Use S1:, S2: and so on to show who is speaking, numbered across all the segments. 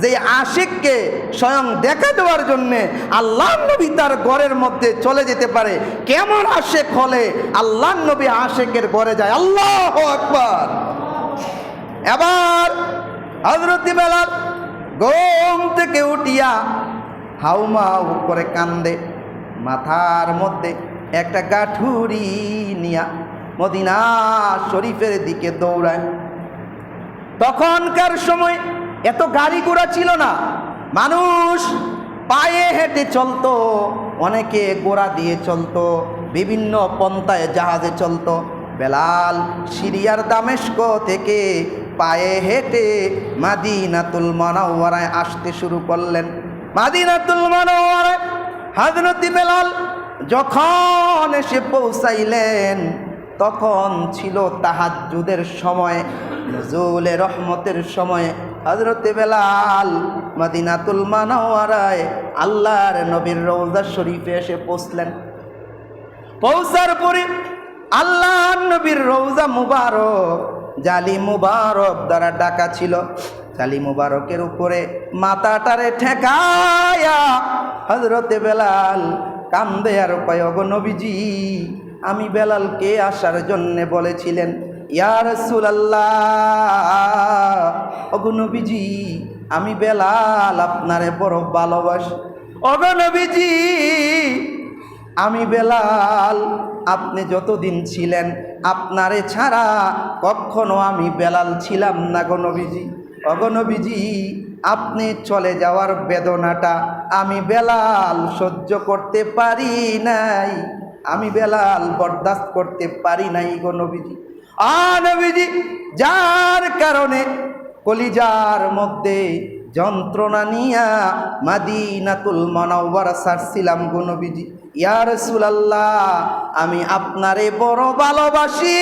S1: যে আশিককে স্বয়ং দেখা দেওয়ার জন্যে আল্লাহ নবী তার ঘরের মধ্যে চলে যেতে পারে। কেমন আশিক হলে আল্লাহ নবী আশিকের ঘরে যায়? আল্লাহু আকবার। এবার হযরত বেলাল ঘুম থেকে উঠিয়া হাউমাউ করে কান্দে, মাথার মধ্যে একটা গাঠুরি নিয়া মদিনা শরীফের দিকে দৌড়ায়। তখনকার সময় এত গাড়ি ঘোড়া ছিল না, মানুষ পায়ে হেঁটে চলতো, অনেকে ঘোড়া দিয়ে চলতো, বিভিন্ন পন্থায় জাহাজে চলতো। বেলাল সিরিয়ার দামেস্ক থেকে পায়ে হেঁটে মাদিনাতুল মুনাওয়ারায় আসতে শুরু করলেন। মাদিনাতুল মুনাওয়ারায় হযরত বেলাল যখন এসে পৌঁছাইলেন তখন ছিল তাহাজ্জুদের সময়, নজুলে রহমতের সময়। হযরত বেলাল মদিনাতুল মুনাওয়ারায় আল্লাহর নবীর রওজা শরীফে এসে পৌঁছলেন। পৌঁছার পরে আল্লাহর নবীর রওজা মুবারক জালি মুবারক দ্বারা ঢাকা ছিল। জালি মুবারকের উপরে মাথাটারে ঠেকায়া হযরত বেলাল কান্দে আর কয়, ওগো নবীজি, আমি বেলালকে আসার জন্য বলেছিলেন, ইয়া রাসূলুল্লাহ, ওগো নবীজি, আমি বেলাল আপনারে বড় ভালোবাসি। ওগো নবীজি, আমি বেলাল আপনি যতদিন ছিলেন আপনারে ছাড়া কখনো আমি বেলাল ছিলাম না গো নবীজি। ওগো নবীজি, আপনি চলে যাওয়ার বেদনাটা আমি বেলাল সহ্য করতে পারি নাই, আমি বেলাল বরদাস্ত করতে পারি নাই গো নবীজি। নবীজি, যার কারণে কলিজার মধ্যে যন্ত্রণা নিয়া মাদিনাতুল মুনাওয়ারা ছাড়ছিলাম গো নবীজি। ইয়া রাসূলুল্লাহ, আমি আপনারে বড় ভালোবাসি,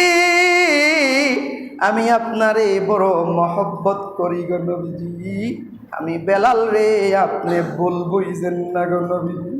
S1: আমি আপনারে বড় মহব্বত করি গো নবীজি। আমি বেলাল রে আপনি ভুল বুঝেন না গো নবীজি।